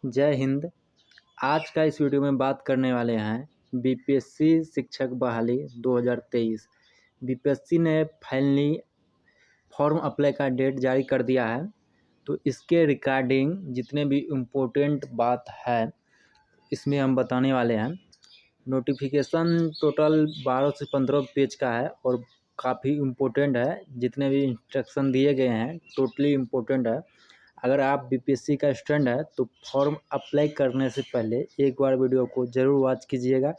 जय हिंद। आज का इस वीडियो में बात करने वाले हैं बीपीएससी शिक्षक बहाली 2023। बीपीएससी ने फाइनली फॉर्म अप्लाई का डेट जारी कर दिया है। तो इसके रिगार्डिंग जितने भी इम्पोर्टेंट बात है इसमें हम बताने वाले हैं। नोटिफिकेशन टोटल 12 से 15 पेज का है और काफ़ी इम्पोर्टेंट है। जितने भी इंस्ट्रक्शन दिए गए हैं टोटली इम्पोर्टेंट है। अगर आप बीपीएससी का स्टूडेंट है तो फॉर्म अप्लाई करने से पहले एक बार वीडियो को ज़रूर वॉच कीजिएगा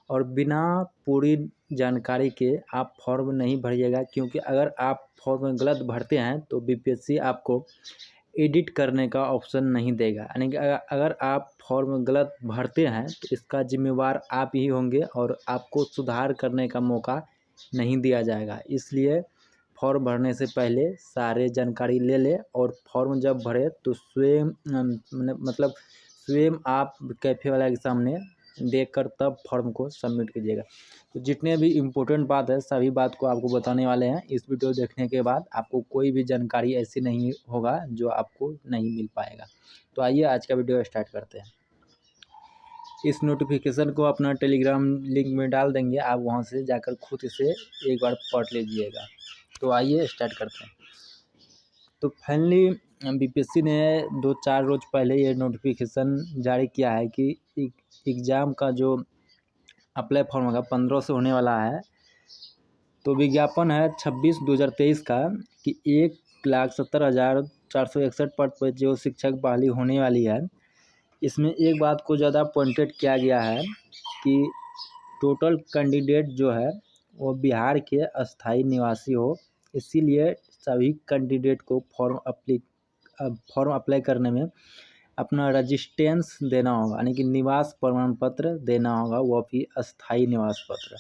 और बिना पूरी जानकारी के आप फॉर्म नहीं भरिएगा, क्योंकि अगर आप फॉर्म गलत भरते हैं तो बीपीएससी आपको एडिट करने का ऑप्शन नहीं देगा। यानी कि अगर आप फॉर्म गलत भरते हैं तो इसका जिम्मेवार आप ही होंगे और आपको सुधार करने का मौका नहीं दिया जाएगा। इसलिए फॉर्म भरने से पहले सारे जानकारी ले ले और फॉर्म जब भरे तो स्वयं मतलब स्वयं आप कैफे वाला के सामने देखकर तब फॉर्म को सबमिट कीजिएगा। तो जितने भी इम्पोर्टेंट बात है सभी बात को आपको बताने वाले हैं। इस वीडियो देखने के बाद आपको कोई भी जानकारी ऐसी नहीं होगा जो आपको नहीं मिल पाएगा। तो आइए आज का वीडियो स्टार्ट करते हैं। इस नोटिफिकेशन को अपना टेलीग्राम लिंक में डाल देंगे, आप वहां से जाकर खुद इसे एक बार पढ़ लीजिएगा। तो आइए स्टार्ट करते हैं। तो फाइनली बीपीएससी ने 2-4 रोज पहले ये नोटिफिकेशन जारी किया है कि एग्ज़ाम का जो अप्लाई फॉर्म होगा 15 से होने वाला है। तो विज्ञापन है 26/2023 का कि 1,70,461 पद पर जो शिक्षक बहाली होने वाली है। इसमें एक बात को ज़्यादा पॉइंटेड किया गया है कि टोटल कैंडिडेट जो है वो बिहार के अस्थाई निवासी हो। इसीलिए सभी कैंडिडेट को फॉर्म अप्लाई करने में अपना रजिस्टेंस देना होगा, यानी कि निवास प्रमाण पत्र देना होगा, वो भी अस्थाई निवास पत्र।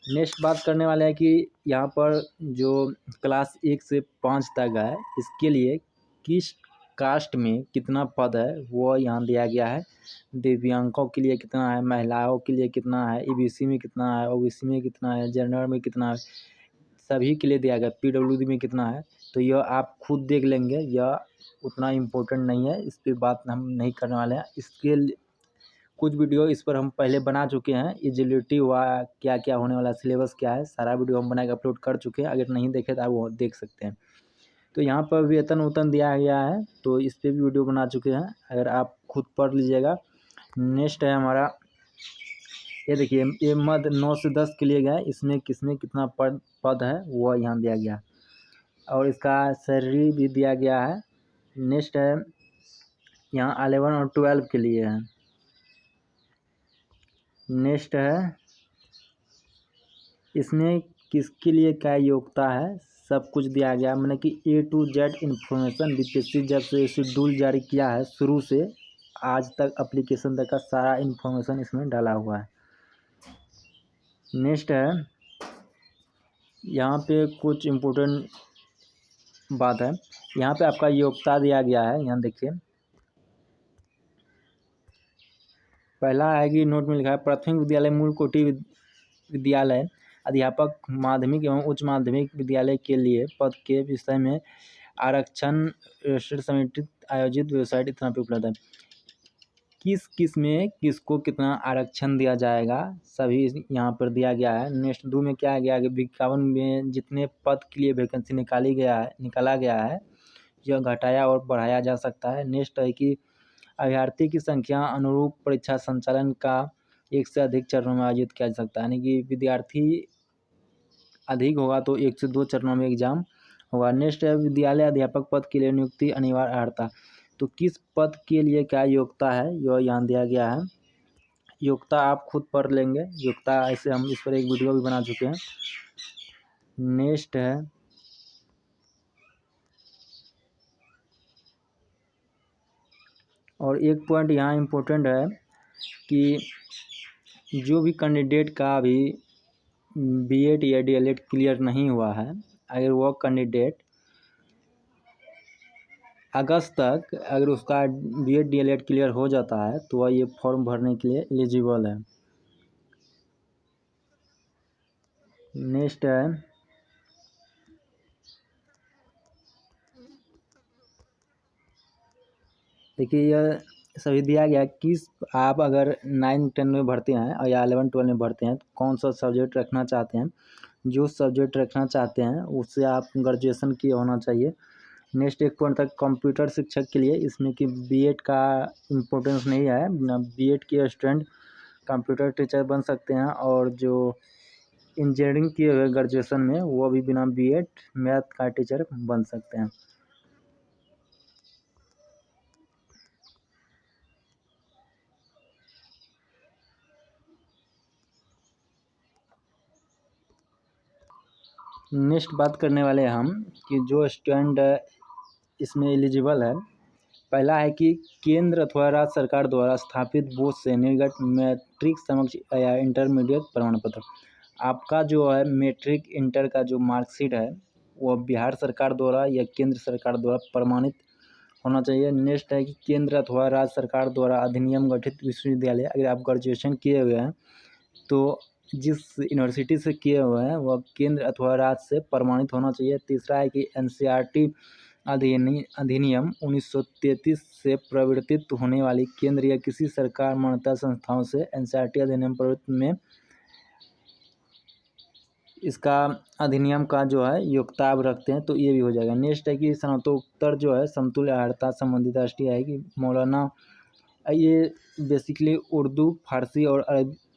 नेक्स्ट बात करने वाले हैं कि यहाँ पर जो क्लास 1 से 5 तक है इसके लिए किस कास्ट में कितना पद है वो यहाँ दिया गया है। दिव्यांगों के लिए कितना है, महिलाओं के लिए कितना है, ईबीसी में कितना है, ओबीसी में कितना है, जनरल में कितना है, सभी के लिए दिया गया। पीडब्ल्यूडी में कितना है। तो यह आप खुद देख लेंगे, यह उतना इम्पोर्टेंट नहीं है, इस पर बात हम नहीं करने वाले हैं। इसके कुछ वीडियो इस पर हम पहले बना चुके हैं। एलिजिबिलिटी हुआ, क्या क्या होने वाला, सिलेबस क्या है, सारा वीडियो हम बना के अपलोड कर चुके हैं। अगर नहीं देखे तो आप वो देख सकते हैं। तो यहाँ पर वेतन दिया गया है, तो इस पर भी वीडियो बना चुके हैं, अगर आप खुद पढ़ लीजिएगा। नेक्स्ट है हमारा, ये देखिए, ये मध्य 9 से 10 के लिए गया है। इसमें किसमें कितना पद है वो यहाँ दिया गया और इसका सैलरी भी दिया गया है। नेक्स्ट है यहाँ 11 और 12 के लिए है। नेक्स्ट है इसमें किसके लिए क्या योग्यता है सब कुछ दिया गया, मतलब कि A to Z information. BPSC जब से शेड्यूल जारी किया है शुरू से आज तक एप्लीकेशन तक का सारा इन्फॉर्मेशन इसमें डाला हुआ है। नेक्स्ट है यहाँ पे कुछ इम्पोर्टेंट बात है, यहाँ पे आपका योग्यता दिया गया है। यहाँ देखिए, पहला है कि नोट में लिखा है प्राथमिक विद्यालय मूल कोटि विद्यालय अध्यापक माध्यमिक एवं उच्च माध्यमिक विद्यालय के लिए पद के विषय में आरक्षण समिति आयोजित वेबसाइट इतना पे उपलब्ध है। किस में किसको कितना आरक्षण दिया जाएगा सभी यहाँ पर दिया गया है। नेक्स्ट 2 में क्या गया कि विज्ञापन में जितने पद के लिए वैकेंसी निकाला गया है यह घटाया और बढ़ाया जा सकता है। नेक्स्ट है कि अभ्यर्थी की संख्या अनुरूप परीक्षा संचालन का 1 से अधिक चरणों में आयोजित किया जा सकता है, यानी कि विद्यार्थी अधिक होगा तो 1 से 2 चरणों में एग्जाम होगा। नेक्स्ट है विद्यालय अध्यापक पद के लिए नियुक्ति अनिवार्य अर्हता। तो किस पद के लिए क्या योग्यता है यह यहाँ दिया गया है। योग्यता आप खुद पढ़ लेंगे, योग्यता ऐसे हम इस पर एक वीडियो भी बना चुके हैं। नेक्स्ट है और एक पॉइंट यहाँ इम्पोर्टेंट है कि जो भी कैंडिडेट का अभी बीएड या डीएलएड क्लियर नहीं हुआ है, अगर वो कैंडिडेट अगस्त तक अगर उसका बीएड डीएलएड क्लियर हो जाता है तो वह ये फॉर्म भरने के लिए एलिजिबल है। नेक्स्ट है देखिए, यह सभी दिया गया कि आप अगर 9-10 में भर्ती हैं और या 11-12 में भर्ती हैं तो कौन सा सब्जेक्ट रखना चाहते हैं। जो सब्जेक्ट रखना चाहते हैं उससे आप ग्रेजुएशन किया होना चाहिए। नेक्स्ट एक पॉइंट था कंप्यूटर शिक्षक के लिए, इसमें कि बीएड का इम्पोर्टेंस नहीं है। बीएड के स्टूडेंट कंप्यूटर टीचर बन सकते हैं, और जो इंजीनियरिंग किए हुए ग्रेजुएशन में वो भी बिना बीएड मैथ का टीचर बन सकते हैं। नेक्स्ट बात करने वाले हैं हम कि जो स्टूडेंट इसमें एलिजिबल है, पहला है कि केंद्र अथवा राज्य सरकार द्वारा स्थापित बोर्ड से निर्गत मैट्रिक समक्ष या इंटरमीडिएट प्रमाण पत्र। आपका जो है मैट्रिक इंटर का जो मार्कशीट है वो बिहार सरकार द्वारा या केंद्र सरकार द्वारा प्रमाणित होना चाहिए। नेक्स्ट है कि केंद्र अथवा राज्य सरकार द्वारा अधिनियम गठित विश्वविद्यालय, अगर आप ग्रेजुएशन किए हुए हैं तो जिस यूनिवर्सिटी से किए हुए हैं वह केंद्र अथवा राज्य से प्रमाणित होना चाहिए। तीसरा है कि एनसीईआरटी अधिनियम 1933 से प्रवर्तित होने वाली केंद्र या किसी सरकार मान्यता संस्थाओं से एनसीईआरटी अधिनियम प्रवृत्ति में इसका अधिनियम का जो है योग्यता आप रखते हैं तो ये भी हो जाएगा। नेक्स्ट है कि स्नातकोत्तर जो है समतुल्य आहारता संबंधित राष्ट्रीय है कि मौलाना, ये बेसिकली उर्दू, फारसी और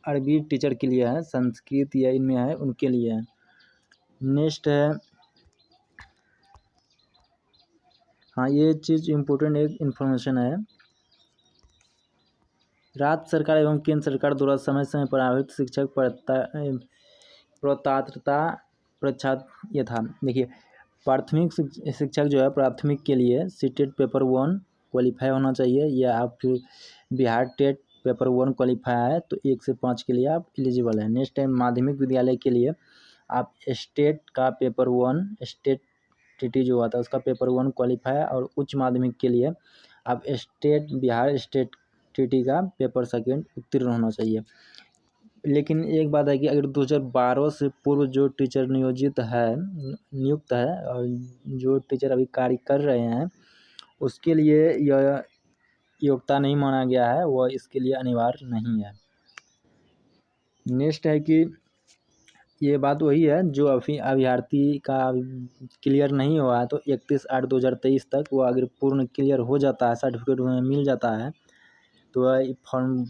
अरबी टीचर के लिए है, संस्कृत या इनमें है उनके लिए है। नेक्स्ट है, हाँ ये चीज़ इम्पोर्टेंट एक इन्फॉर्मेशन है, राज्य सरकार एवं केंद्र सरकार द्वारा समय समय पर आयोजित शिक्षक पात्रता परीक्षा यथा, देखिए प्राथमिक शिक्षक जो है प्राथमिक के लिए सीटेट पेपर 1 क्वालिफाई होना चाहिए, या आप फिर बिहार टेट पेपर 1 क्वालिफाई है तो 1 से 5 के लिए आप एलिजिबल है। नेक्स्ट टाइम माध्यमिक विद्यालय के लिए आप स्टेट का पेपर 1, स्टेट टीटी जो आता है उसका पेपर 1 क्वालिफाई, और उच्च माध्यमिक के लिए आप स्टेट बिहार स्टेट टीटी का पेपर 2 उत्तीर्ण होना चाहिए। लेकिन एक बात है कि अगर 2012 से पूर्व जो टीचर नियुक्त है और जो टीचर अभी कार्य कर रहे हैं उसके लिए यह योग्यता नहीं माना गया है, वह इसके लिए अनिवार्य नहीं है। नेक्स्ट है कि ये बात वही है जो अभ्यर्थी का क्लियर नहीं हुआ है तो 31/8/2023 तक वो अगर पूर्ण क्लियर हो जाता है, सर्टिफिकेट में मिल जाता है तो वह फॉर्म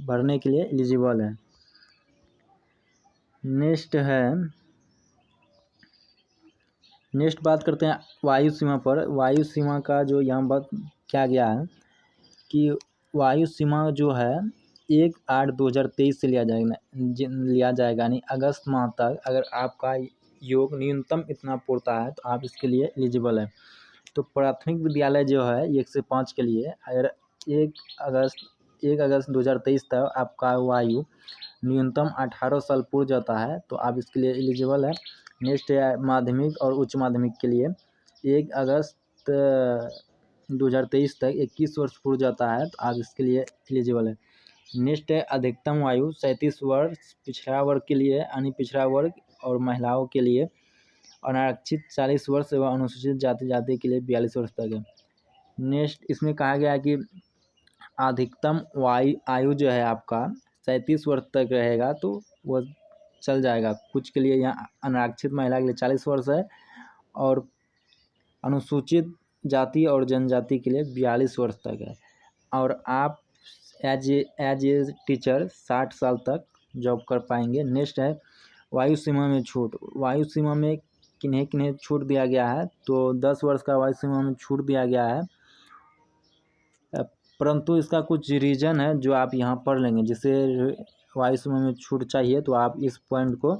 भरने के लिए एलिजिबल है। नेक्स्ट बात करते हैं वायु सीमा पर। वायु सीमा का जो यहाँ बात क्या गया है कि वायु सीमा जो है 1/8/2023 से लिया जाएगा यानी अगस्त माह तक अगर आपका योग न्यूनतम इतना पूरता है तो आप इसके लिए एलिजिबल है। तो प्राथमिक विद्यालय जो है 1 से 5 के लिए अगर 1 अगस्त 2023 तक आपका वायु न्यूनतम 18 साल पूर जाता है तो आप इसके लिए एलिजिबल है। नेक्स्ट है माध्यमिक और उच्च माध्यमिक के लिए 1 अगस्त 2023 तक 21 वर्ष पूर जाता है तो आप इसके लिए एलिजिबल है। नेक्स्ट है अधिकतम आयु 37 वर्ष पिछड़ा वर्ग के लिए यानी पिछड़ा वर्ग और महिलाओं के लिए, अनारक्षित 40 वर्ष एवं अनुसूचित जाति के लिए 42 वर्ष तक है। नेक्स्ट इसमें कहा गया है कि अधिकतम आयु जो है आपका 37 वर्ष तक रहेगा तो वो चल जाएगा। कुछ के लिए यहाँ अनारक्षित महिला के लिए 40 वर्ष है और अनुसूचित जाति और जनजाति के लिए 42 वर्ष तक है, और आप एज ए टीचर 60 साल तक जॉब कर पाएंगे। नेक्स्ट है वायु सीमा में छूट। वायु सीमा में किन्हें किन्हें छूट दिया गया है तो 10 वर्ष का वायु सीमा में छूट दिया गया है, परंतु इसका कुछ रीज़न है जो आप यहाँ पढ़ लेंगे। जिसे वायु सीमा में छूट चाहिए तो आप इस पॉइंट को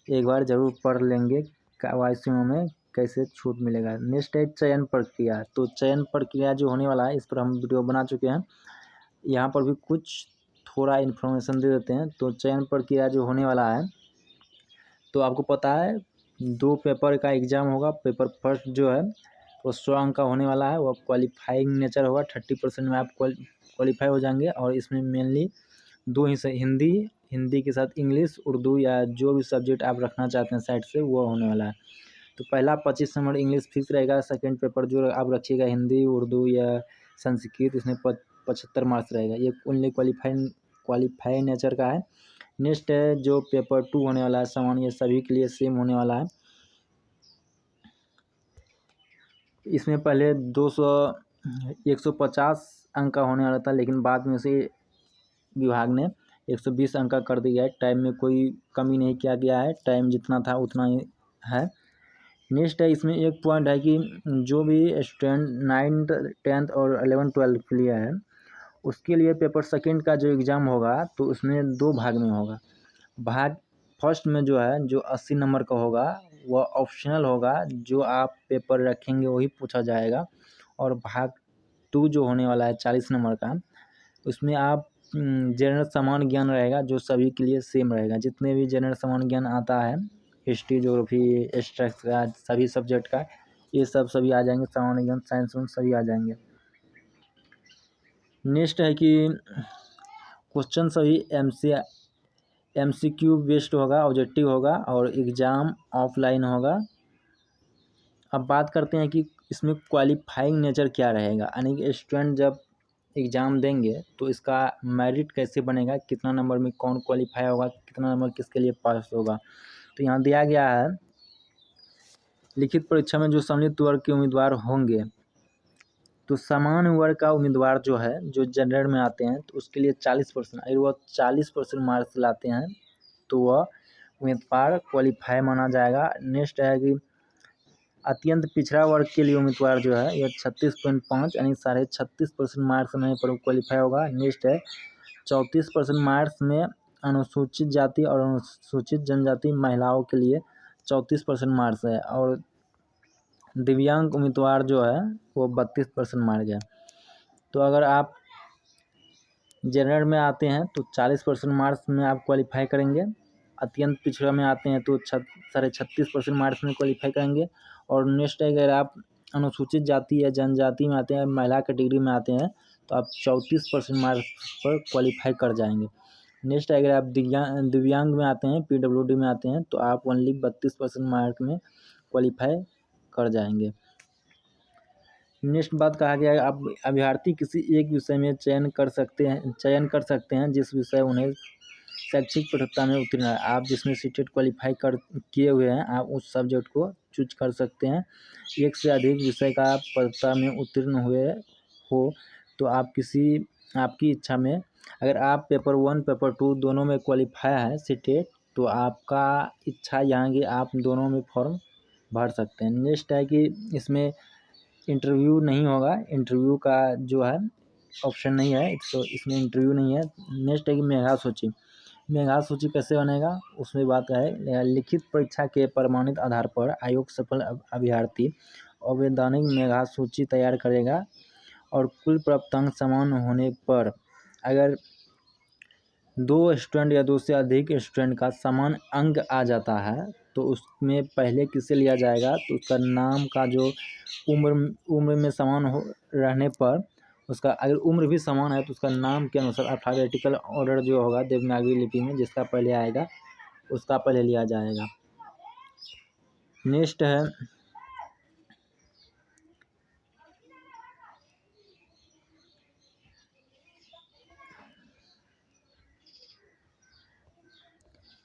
एक बार ज़रूर पढ़ लेंगे, वायु सीमा में कैसे छूट मिलेगा। नेक्स्ट है चयन प्रक्रिया। तो चयन प्रक्रिया जो होने वाला है इस पर हम वीडियो बना चुके हैं, यहाँ पर भी कुछ थोड़ा इन्फॉर्मेशन दे देते हैं। तो चयन प्रक्रिया जो होने वाला है तो आपको पता है 2 पेपर का एग्ज़ाम होगा। पेपर फर्स्ट जो है वो 100 अंक का होने वाला है, वो क्वालिफाइंग नेचर होगा, 30% में आप क्वालिफाई हो जाएंगे, और इसमें मेनली 2 ही से हिंदी के साथ इंग्लिश, उर्दू या जो भी सब्जेक्ट आप रखना चाहते हैं साइड से वो होने वाला है। तो पहला 25 नंबर इंग्लिश फिक्स रहेगा, सेकंड पेपर जो आप रखिएगा हिंदी, उर्दू या संस्कृत, इसमें 75 मार्क्स रहेगा। ये ओनली क्वालिफाई नेचर का है। नेक्स्ट है जो पेपर 2 होने वाला है समान, ये सभी के लिए सेम होने वाला है। इसमें पहले 150 अंक का होने वाला था, लेकिन बाद में से विभाग ने 120 अंक का कर दिया है। टाइम में कोई कमी नहीं किया गया है, टाइम जितना था उतना ही है। नेक्स्ट है, इसमें एक पॉइंट है कि जो भी स्टूडेंट 9th 10th और 11th 12th के लिए है, उसके लिए पेपर सेकंड का जो एग्ज़ाम होगा तो उसमें 2 भाग में होगा। भाग फर्स्ट में जो है जो 80 नंबर का होगा वह ऑप्शनल होगा, जो आप पेपर रखेंगे वही पूछा जाएगा। और भाग 2 जो होने वाला है 40 नंबर का, उसमें आप जनरल सामान्य ज्ञान रहेगा, जो सभी के लिए सेम रहेगा। जितने भी जनरल सामान्य ज्ञान आता है, हिस्ट्री, ज्योग्राफी, एक्स्ट्रैक्ट का, सभी सब्जेक्ट का, ये सभी आ जाएंगे। सामान्य ज्ञान, साइंस सभी आ जाएंगे। नेक्स्ट है कि क्वेश्चन सभी MCQ बेस्ड होगा, ऑब्जेक्टिव होगा और एग्ज़ाम ऑफलाइन होगा। अब बात करते हैं कि इसमें क्वालिफाइंग नेचर क्या रहेगा, यानी कि स्टूडेंट जब एग्ज़ाम देंगे तो इसका मेरिट कैसे बनेगा, कितना नंबर में कौन क्वालिफाई होगा, कितना नंबर किसके लिए पास होगा। तो यहाँ दिया गया है, लिखित परीक्षा में जो सम्मिलित वर्ग के उम्मीदवार होंगे, तो सामान्य वर्ग का उम्मीदवार जो है, जो जनरल में आते हैं, तो उसके लिए 40%, अगर वह 40% मार्क्स लाते हैं तो वह उम्मीदवार क्वालिफाई माना जाएगा। नेक्स्ट है कि अत्यंत पिछड़ा वर्ग के लिए उम्मीदवार जो है, यह 36.5 यानी 36.5% मार्क्स में पर क्वालिफाई होगा। नेक्स्ट है 34% मार्क्स में अनुसूचित जाति और अनुसूचित जनजाति महिलाओं के लिए 34% मार्क्स है। और दिव्यांग उम्मीदवार जो है वो 32% मार्क है। तो अगर आप जनरल में आते हैं तो 40% मार्क्स में आप क्वालिफाई करेंगे। अत्यंत पिछड़ा में आते हैं तो 36.5% मार्क्स में क्वालिफाई करेंगे। और नेक्स्ट अगर आप अनुसूचित जाति या जनजाति में आते हैं, महिला कैटेगरी में आते हैं, तो आप 34% मार्क्स पर क्वालिफाई कर जाएंगे। नेक्स्ट अगर आप दिव्यांग में आते हैं, PWD में आते हैं, तो आप ओनली 32% मार्क में क्वालिफाई कर जाएंगे। नेक्स्ट बात कहा गया है, आप अभ्यर्थी किसी एक विषय में चयन कर सकते हैं जिस विषय उन्हें शैक्षिक पात्रता में उत्तीर्ण है। आप जिसमें सीटेट क्वालिफाई किए हुए हैं, आप उस सब्जेक्ट को चूज कर सकते हैं। एक से अधिक विषय का पात्रता में उत्तीर्ण हुए हो तो आप आपकी इच्छा में, अगर आप पेपर 1 पेपर 2 दोनों में क्वालिफाई है सीटेट, तो आपका इच्छा यहाँ की आप दोनों में फॉर्म भर सकते हैं। नेक्स्ट है कि इसमें इंटरव्यू नहीं होगा, इंटरव्यू का जो है ऑप्शन नहीं है, तो इसमें इंटरव्यू नहीं है। नेक्स्ट है कि मेधा सूची कैसे बनेगा, उसमें बात है, लिखित परीक्षा के प्रमाणित आधार पर आयोग सफल अभ्यर्थी अवैधानिक मेधा सूची तैयार करेगा। और कुल प्राप्त अंक समान होने पर, अगर 2 स्टूडेंट या 2 से अधिक स्टूडेंट का समान अंक आ जाता है, तो उसमें पहले किसे लिया जाएगा, तो उसका नाम का जो उम्र में समान रहने पर, उसका अगर उम्र भी समान है तो उसका नाम के अनुसार अल्फाबेटिकल ऑर्डर जो होगा देवनागरी लिपि में, जिसका पहले आएगा उसका पहले लिया जाएगा। नेक्स्ट है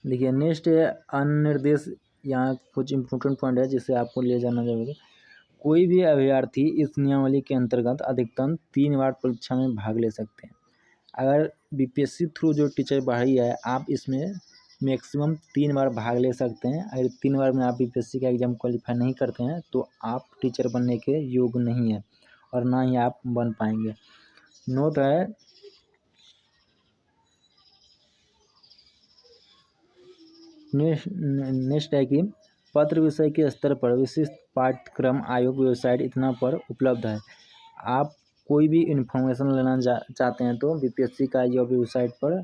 देखिए, नेक्स्ट है अनिर्देश। यहाँ कुछ इम्पोर्टेंट पॉइंट है जिसे आपको ले जाना जरूरी है। कोई भी अभ्यर्थी इस नियमावली के अंतर्गत अधिकतम 3 बार परीक्षा में भाग ले सकते हैं। अगर BPSC थ्रू जो टीचर बढ़ी है, आप इसमें मैक्सिमम 3 बार भाग ले सकते हैं। अगर 3 बार में आप BPSC का एग्ज़ाम क्वालिफाई नहीं करते हैं तो आप टीचर बनने के योग्य नहीं है और ना ही आप बन पाएंगे। नोट है, नेक्स्ट है कि पत्र विषय के स्तर पर विशिष्ट पाठ्यक्रम आयोग वेबसाइट इतना पर उपलब्ध है। आप कोई भी इन्फॉर्मेशन लेना चाहते हैं तो BPSC का ये वेबसाइट पर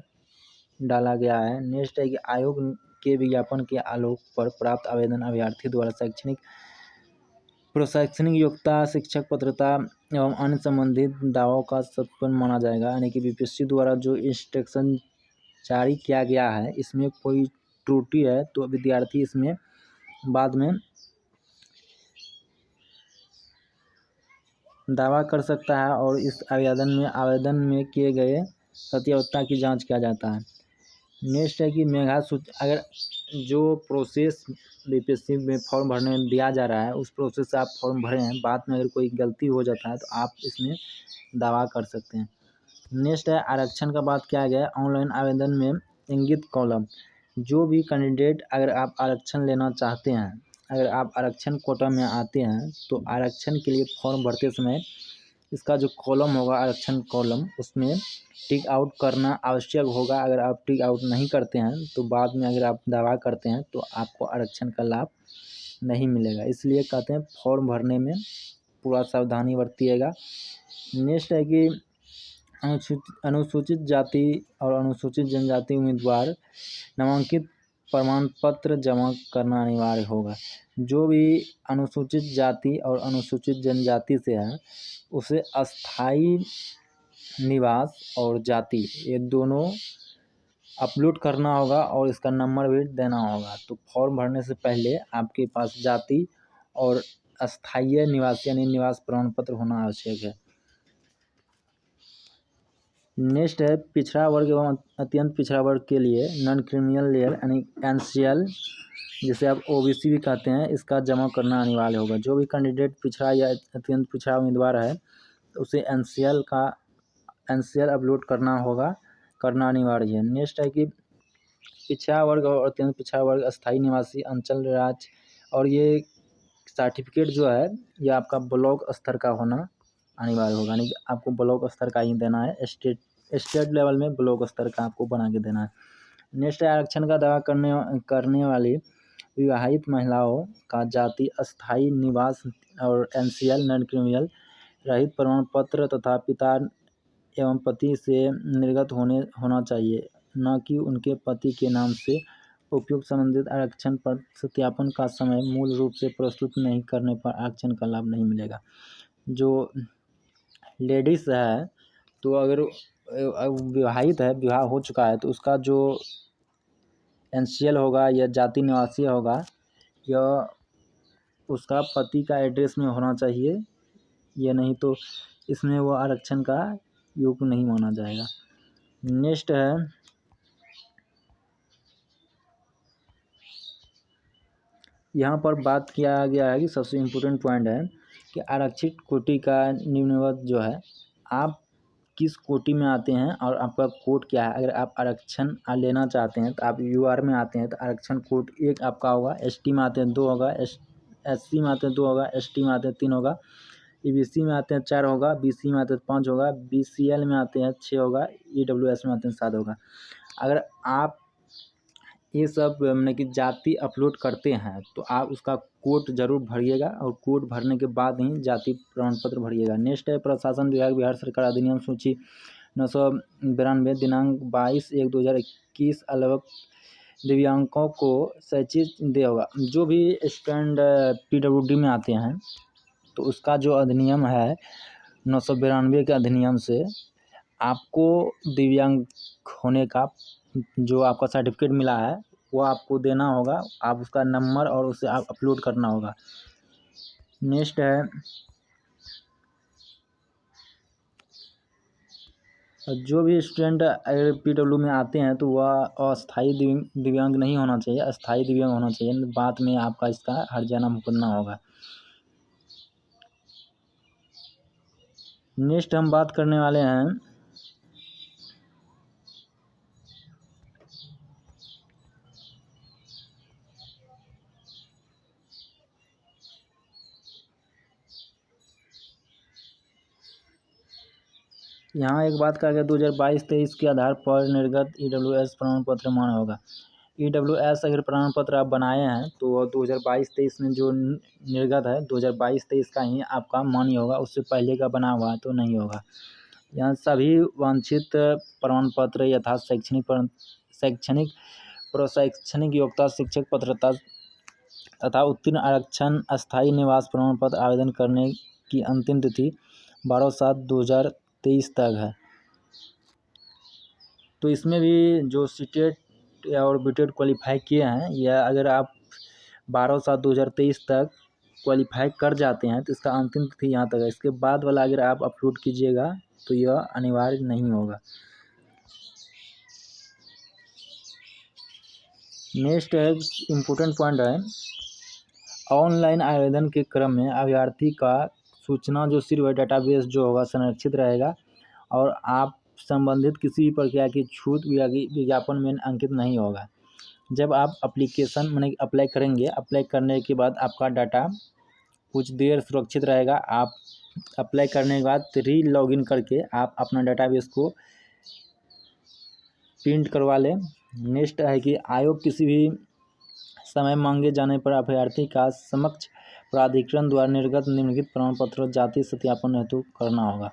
डाला गया है। नेक्स्ट है कि आयोग के विज्ञापन के आलोक पर प्राप्त आवेदन अभ्यर्थी द्वारा प्रशैक्षणिक योग्यता, शिक्षक पात्रता एवं अन्य संबंधित दावों का सत्यापन माना जाएगा। यानी कि BPSC द्वारा जो इंस्ट्रक्शन जारी किया गया है, इसमें कोई त्रुटि है तो विद्यार्थी इसमें बाद में दावा कर सकता है और इस आवेदन में किए गए सत्यावता की जांच किया जाता है। नेक्स्ट है कि मेधा सूची, अगर जो प्रोसेस बीपीएससी में फॉर्म भरने में दिया जा रहा है उस प्रोसेस से आप फॉर्म भरे हैं, बाद में अगर कोई गलती हो जाता है तो आप इसमें दावा कर सकते हैं। नेक्स्ट है आरक्षण का बात किया गया है। ऑनलाइन आवेदन में इंगित कॉलम, जो भी कैंडिडेट अगर आप आरक्षण लेना चाहते हैं, अगर आप आरक्षण कोटा में आते हैं तो आरक्षण के लिए फॉर्म भरते समय इसका जो कॉलम होगा आरक्षण कॉलम, उसमें टिक आउट करना आवश्यक होगा। अगर आप टिक आउट नहीं करते हैं तो बाद में अगर आप दावा करते हैं तो आपको आरक्षण का लाभ नहीं मिलेगा। इसलिए कहते हैं फॉर्म भरने में पूरा सावधानी बरतिएगा। नेक्स्ट है कि अनुसूचित जाति और अनुसूचित जनजाति उम्मीदवार नामांकित प्रमाण पत्र जमा करना अनिवार्य होगा। जो भी अनुसूचित जाति और अनुसूचित जनजाति से है उसे अस्थाई निवास और जाति ये दोनों अपलोड करना होगा और इसका नंबर भी देना होगा। तो फॉर्म भरने से पहले आपके पास जाति और अस्थायी निवास यानी निवास प्रमाण पत्र होना आवश्यक है। नेक्स्ट है पिछड़ा वर्ग एवं अत्यंत पिछड़ा वर्ग के लिए नॉन क्रिमिनल लेयर यानी NCL, जिसे आप OBC भी कहते हैं, इसका जमा करना अनिवार्य होगा। जो भी कैंडिडेट पिछड़ा या अत्यंत पिछड़ा उम्मीदवार है तो उसे NCL अपलोड करना होगा, करना अनिवार्य है। नेक्स्ट है कि पिछड़ा वर्ग और अत्यंत पिछड़ा वर्ग अस्थायी निवासी अंचल राज्य, और ये सर्टिफिकेट जो है ये आपका ब्लॉक स्तर का होना अनिवार्य होगा, यानी कि आपको ब्लॉक स्तर का ही देना है। स्टेट लेवल में ब्लॉक स्तर का आपको बना के देना है। नेक्स्ट आरक्षण का दावा करने वाली विवाहित महिलाओं का जाति अस्थायी निवास और NCL नॉन क्रिमिनल रहित प्रमाण पत्र तथा पिता एवं पति से निर्गत होना चाहिए, न कि उनके पति के नाम से। उपयुक्त संबंधित आरक्षण पर सत्यापन का समय मूल रूप से प्रस्तुत नहीं करने पर आरक्षण का लाभ नहीं मिलेगा। जो लेडीज़ है तो अगर विवाहित है, विवाह हो चुका है, तो उसका जो NCL होगा या जाति निवासी होगा या उसका पति का एड्रेस में होना चाहिए, या नहीं तो इसमें वो आरक्षण का योग्य नहीं माना जाएगा। नेक्स्ट है यहाँ पर बात किया गया है कि सबसे इम्पोर्टेंट पॉइंट है कि आरक्षित कोटि का निम्नवत जो है, आप किस कोटि में आते हैं और आपका कोड क्या है। अगर आप आरक्षण लेना चाहते हैं तो आप UR में आते हैं तो आरक्षण कोड 1 आपका होगा, ST में आते हैं 2 होगा, SC में आते हैं 2 होगा, ST में आते हैं 3 होगा, EBC में आते हैं 4 होगा, BC में आते हैं 5 होगा, BCL में आते हैं 6 होगा, EWS में आते हैं 7 होगा। अगर आप ये सब मतलब कि जाति अपलोड करते हैं तो आप उसका कोड जरूर भरिएगा और कोड भरने के बाद ही जाति प्रमाण पत्र भरिएगा। नेक्स्ट है प्रशासन विभाग बिहार सरकार अधिनियम सूची 992 दिनांक 22/1/2021 अलग दिव्यांगों को शैक्षिक दे होगा। जो भी स्टूडेंट PWD में आते हैं तो उसका जो अधिनियम है 992 के अधिनियम से आपको दिव्यांग होने का जो आपका सर्टिफिकेट मिला है वो आपको देना होगा। आप उसका नंबर और उसे आप अपलोड करना होगा। नेक्स्ट है जो भी स्टूडेंट अगर PW में आते हैं तो वह अस्थायी दिव्यांग नहीं होना चाहिए, अस्थायी दिव्यांग होना चाहिए। बाद में आपका इसका हर्जाना भुगतना होगा। नेक्स्ट हम बात करने वाले हैं यहाँ एक बात कहा गया 2022-23 के आधार पर निर्गत EWS प्रमाण पत्र मान्य होगा। EWS अगर प्रमाण पत्र आप बनाए हैं तो 2022-23 में जो निर्गत है 2022-23 का ही आपका मान्य होगा, उससे पहले का बना हुआ तो नहीं होगा। यहाँ सभी वांछित प्रमाण पत्र यथा शैक्षणिक प्रशैक्षणिक योग्यता, शिक्षक पात्रता तथा उत्तीर्ण आरक्षण, अस्थायी निवास प्रमाण पत्र आवेदन करने की अंतिम तिथि 12/7/2023 तक है। तो इसमें भी जो CTET और BTET क्वालिफाई किए हैं या अगर आप 12/7/2023 तक क्वालिफाई कर जाते हैं तो इसका अंतिम तिथि यहाँ तक है। इसके बाद वाला अगर आप अपलोड कीजिएगा तो यह अनिवार्य नहीं होगा। नेक्स्ट है इम्पोर्टेंट पॉइंट है, ऑनलाइन आवेदन के क्रम में अभ्यर्थी का सूचना जो सिर्फ डेटाबेस जो होगा संरक्षित रहेगा और आप संबंधित किसी भी प्रकार की छूट या विज्ञापन में अंकित नहीं होगा। जब आप एप्लीकेशन माने अप्लाई करेंगे, अप्लाई करने के बाद आपका डाटा कुछ देर सुरक्षित रहेगा। आप अप्लाई करने के बाद लॉगिन करके आप अपना डेटाबेस को प्रिंट करवा लें। नेक्स्ट है कि आयोग किसी भी समय मांगे जाने पर अभ्यर्थी का समक्ष प्राधिकरण द्वारा निर्गत निम्नलिखित प्रमाण पत्र जाति सत्यापन हेतु करना होगा।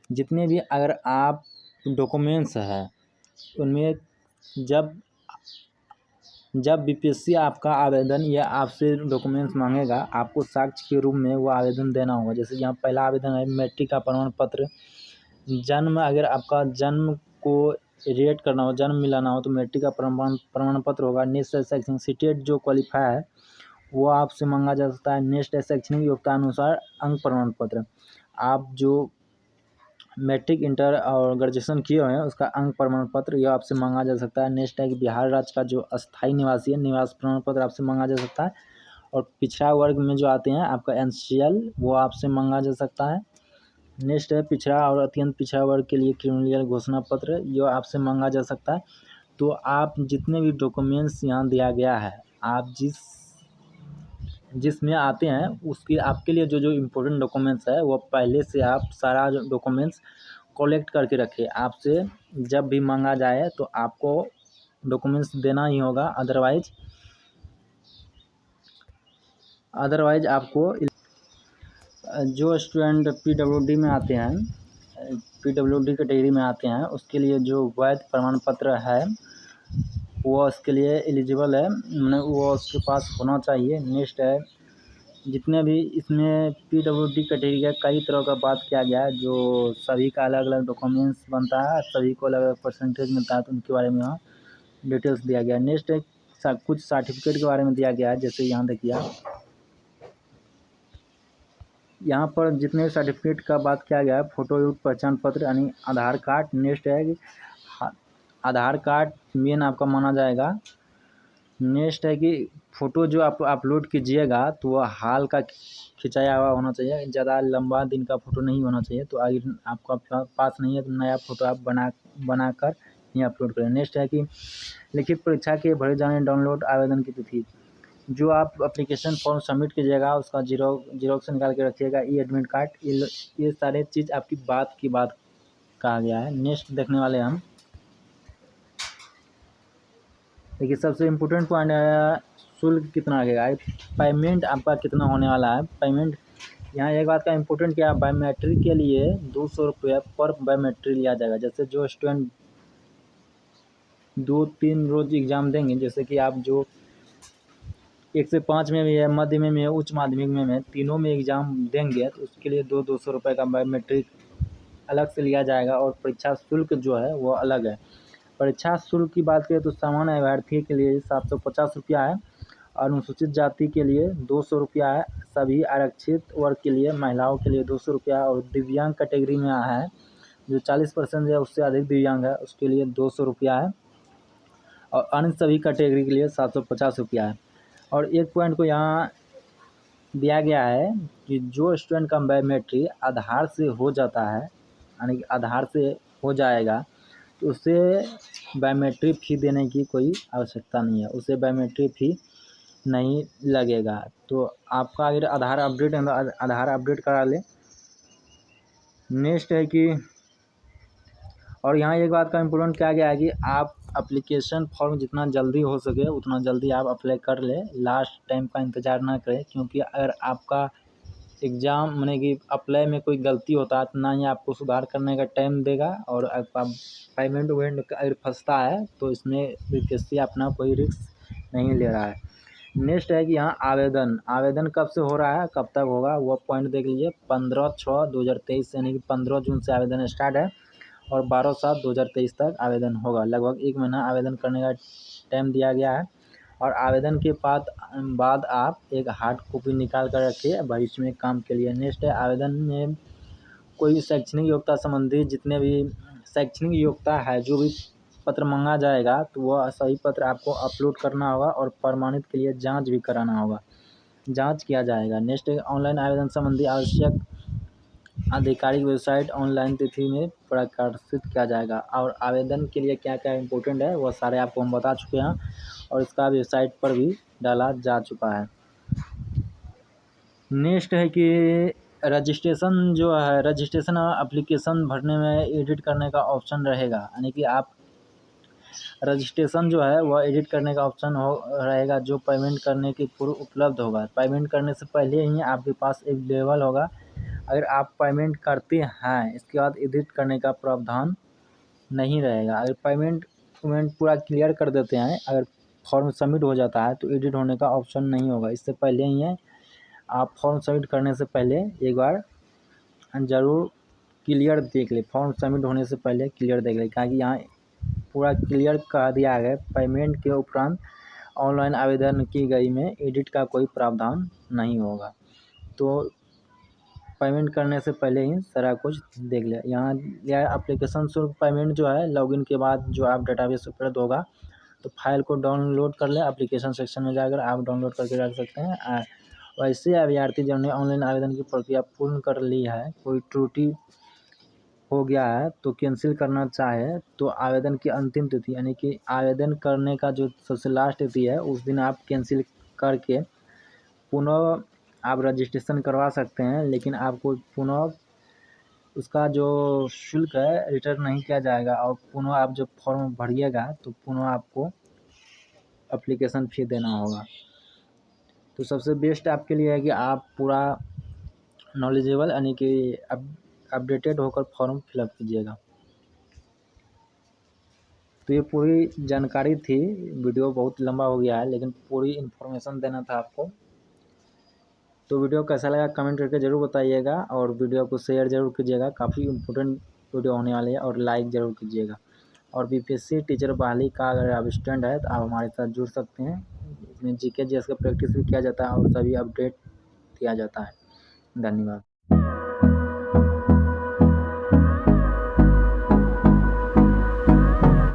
जितने भी अगर आप डॉक्यूमेंट्स है उनमें जब बीपीएससी आपका आवेदन या आपसे डॉक्यूमेंट्स मांगेगा, आपको साक्ष्य के रूप में वो आवेदन देना होगा। जैसे यहाँ पहला आवेदन है मैट्रिक का प्रमाण पत्र, जन्म अगर आपका जन्म को रेट करना हो, जन्म मिलाना हो तो मैट्रिक का प्रमाण पत्र होगा। नेक्स्ट शैक्षणिक स्टेट जो क्वालिफाई है वो आपसे मांगा जा सकता है। नेक्स्ट है शैक्षणिक योग्यता अनुसार अंक प्रमाण पत्र, आप जो मैट्रिक इंटर और ग्रेजुएशन किए हुए हैं उसका अंक प्रमाण पत्र यह आपसे मांगा जा सकता है। नेक्स्ट है कि बिहार राज्य का जो अस्थायी निवासी है निवास प्रमाण पत्र आपसे मांगा जा सकता है। और पिछड़ा वर्ग में जो आते हैं आपका NCL वो आपसे मांगा जा सकता है। नेक्स्ट है पिछड़ा और अत्यंत पिछड़ा वर्ग के लिए क्रिमिनल घोषणा पत्र, यह आपसे मांगा जा सकता है। तो आप जितने भी डॉक्यूमेंट्स यहाँ दिया गया है, आप जिसमें आते हैं उसके आपके लिए जो इम्पोर्टेंट डॉक्यूमेंट्स है वो पहले से आप सारा डॉक्यूमेंट्स कलेक्ट करके रखें। आपसे जब भी मांगा जाए तो आपको डॉक्यूमेंट्स देना ही होगा, अदरवाइज आपको जो स्टूडेंट PWD में आते हैं, PWD कैटेगरी में आते हैं उसके लिए जो वैध प्रमाण पत्र है वो उसके लिए एलिजिबल है, मैंने वो उसके पास होना चाहिए। नेक्स्ट है जितने भी इसमें PWD कैटेगरी का कई तरह का बात किया गया है, जो सभी का अलग अलग डॉक्यूमेंट्स बनता है, सभी को अलग अलग परसेंटेज मिलता है, तो उनके बारे में यहाँ डिटेल्स दिया गया है। नेक्स्ट है कुछ सर्टिफिकेट के बारे में दिया गया है। जैसे यहाँ देखिए यहाँ पर जितने सर्टिफिकेट का बात किया गया है, फोटोयुक्त पहचान पत्र यानी आधार कार्ड। नेक्स्ट है कि आधार कार्ड मेन आपका माना जाएगा। नेक्स्ट है कि फ़ोटो जो आप अपलोड कीजिएगा तो वह हाल का खिंचाया हुआ होना चाहिए, ज़्यादा लंबा दिन का फ़ोटो नहीं होना चाहिए। तो अगर आपका पास नहीं है तो नया फ़ोटो आप बनाकर ही अपलोड करें। नेक्स्ट है कि लिखित परीक्षा के भरे जाने डाउनलोड आवेदन की तिथि, जो आप एप्लीकेशन फॉर्म सबमिट कीजिएगा उसका जीरोक्स निकाल के रखिएगा, एडमिट कार्ड, ये सारे चीज़ आपकी बात कहा गया है। नेक्स्ट देखने वाले हम देखिए सबसे इम्पोर्टेंट पॉइंट है शुल्क कितना लगेगा, पेमेंट आपका कितना होने वाला है। पेमेंट यहाँ एक बात का इम्पोर्टेंट क्या है, बायोमेट्रिक के लिए 200 रुपये पर बायोमेट्रिक लिया जाएगा। जैसे जो स्टूडेंट 2-3 रोज एग्ज़ाम देंगे, जैसे कि आप जो 1 से 5 में भी है, मध्य में भी है, उच्च माध्यमिक में है, तीनों में एग्ज़ाम देंगे तो उसके लिए 200 रुपये का बायोमेट्रिक अलग से लिया जाएगा। और परीक्षा शुल्क जो है वो अलग है। परीक्षा शुल्क की बात करें तो सामान्य अभ्यर्थी के लिए 750 रुपया है, अनुसूचित जाति के लिए 200 रुपया है, सभी आरक्षित वर्ग के लिए महिलाओं के लिए 200 रुपया, और दिव्यांग कैटेगरी में है जो 40% है उससे अधिक दिव्यांग है उसके लिए 200 रुपया है, और अन्य सभी कैटेगरी के लिए 750 रुपया है। और एक पॉइंट को यहाँ दिया गया है कि जो स्टूडेंट का बायोमेट्रिक आधार से हो जाता है यानी कि आधार से हो जाएगा तो उसे बायोमेट्रिक फ़ी देने की कोई आवश्यकता नहीं है, उसे बायोमेट्रिक फ़ी नहीं लगेगा। तो आपका अगर आधार अपडेट है तो आधार अपडेट करा लें। नेक्स्ट है कि और यहाँ एक बात का इम्पोर्टेंट क्या गया है कि आप एप्लीकेशन फॉर्म जितना जल्दी हो सके उतना जल्दी आप अप्लाई कर लें, लास्ट टाइम का इंतज़ार ना करें। क्योंकि अगर आपका एग्ज़ाम माने कि अप्लाई में कोई गलती होता है तो ना ही आपको सुधार करने का टाइम देगा, और आपका पेमेंट वेमेंट अगर फंसता है तो इसमें बीपीएससी अपना कोई रिस्क नहीं ले रहा है। नेक्स्ट है कि यहाँ आवेदन कब से हो रहा है, कब तक होगा, वो पॉइंट देख लीजिए। 15/6/2023 यानी कि 15 जून से आवेदन स्टार्ट है और 12/7/2023 तक आवेदन होगा। लगभग 1 महीना आवेदन करने का टाइम दिया गया है। और आवेदन के बाद आप एक हार्ड कॉपी निकाल कर रखिए भविष्य में काम के लिए। नेक्स्ट है, आवेदन में कोई शैक्षणिक योग्यता संबंधी जितने भी शैक्षणिक योग्यता है, जो भी पत्र मांगा जाएगा तो वह सही पत्र आपको अपलोड करना होगा और प्रमाणित के लिए जांच भी कराना होगा, जांच किया जाएगा। नेक्स्ट है, ऑनलाइन आवेदन संबंधी आवश्यक आधिकारिक वेबसाइट ऑनलाइन तिथि में प्रकाशित किया जाएगा। और आवेदन के लिए क्या क्या इम्पोर्टेंट है वह सारे आपको हम बता चुके हैं और इसका वेबसाइट पर भी डाला जा चुका है। नेक्स्ट है कि रजिस्ट्रेशन जो है, रजिस्ट्रेशन एप्लीकेशन भरने में एडिट करने का ऑप्शन रहेगा, यानी कि आप रजिस्ट्रेशन जो है वह एडिट करने का ऑप्शन रहेगा, जो पेमेंट करने के पूर्व उपलब्ध होगा। पेमेंट करने से पहले ही आपके पास अवेलेबल होगा। अगर आप पेमेंट करते हैं इसके बाद एडिट करने का प्रावधान नहीं रहेगा। अगर पेमेंट पूरा क्लियर कर देते हैं, अगर फॉर्म सबमिट हो जाता है तो एडिट होने का ऑप्शन नहीं होगा। इससे पहले ही है आप फॉर्म सबमिट करने से पहले एक बार ज़रूर क्लियर देख ले, फॉर्म सबमिट होने से पहले क्लियर देख ले, क्योंकि यहाँ पूरा क्लियर कर दिया गया पेमेंट के उपरांत ऑनलाइन आवेदन की गई में एडिट का कोई प्रावधान नहीं होगा। तो पेमेंट करने से पहले ही सारा कुछ देख ले। यहाँ यह एप्लीकेशन शुल्क पेमेंट जो है लॉगिन के बाद जो आप डेटाबेस उपलब्ध होगा तो फाइल को डाउनलोड कर ले, एप्लीकेशन सेक्शन में जाकर आप डाउनलोड करके रख सकते हैं। वैसे अभ्यर्थी जिन्होंने ऑनलाइन आवेदन की प्रक्रिया पूर्ण कर ली है, कोई त्रुटि हो गया है तो कैंसिल करना चाहे तो आवेदन की अंतिम तिथि, यानी कि आवेदन करने का जो सबसे लास्ट तिथि है उस दिन आप कैंसिल करके पुनः आप रजिस्ट्रेशन करवा सकते हैं, लेकिन आपको पुनः उसका जो शुल्क है रिटर्न नहीं किया जाएगा। और पुनः आप जब फॉर्म भरिएगा तो पुनः आपको एप्लीकेशन फ़ी देना होगा। तो सबसे बेस्ट आपके लिए है कि आप पूरा नॉलेजेबल यानी कि अपडेटेड होकर फॉर्म फिलअप कीजिएगा। तो ये पूरी जानकारी थी, वीडियो बहुत लंबा हो गया है लेकिन पूरी इन्फॉर्मेशन देना था आपको। तो वीडियो कैसा लगा कमेंट करके ज़रूर बताइएगा और वीडियो को शेयर ज़रूर कीजिएगा, काफ़ी इम्पोर्टेंट वीडियो होने वाली है। और लाइक ज़रूर कीजिएगा। और बीपीएससी टीचर बहाली का अगर आप स्टूडेंट है तो आप हमारे साथ जुड़ सकते हैं। इसमें जीके जीएस का प्रैक्टिस भी किया जाता है और सभी अपडेट दिया जाता है। धन्यवाद।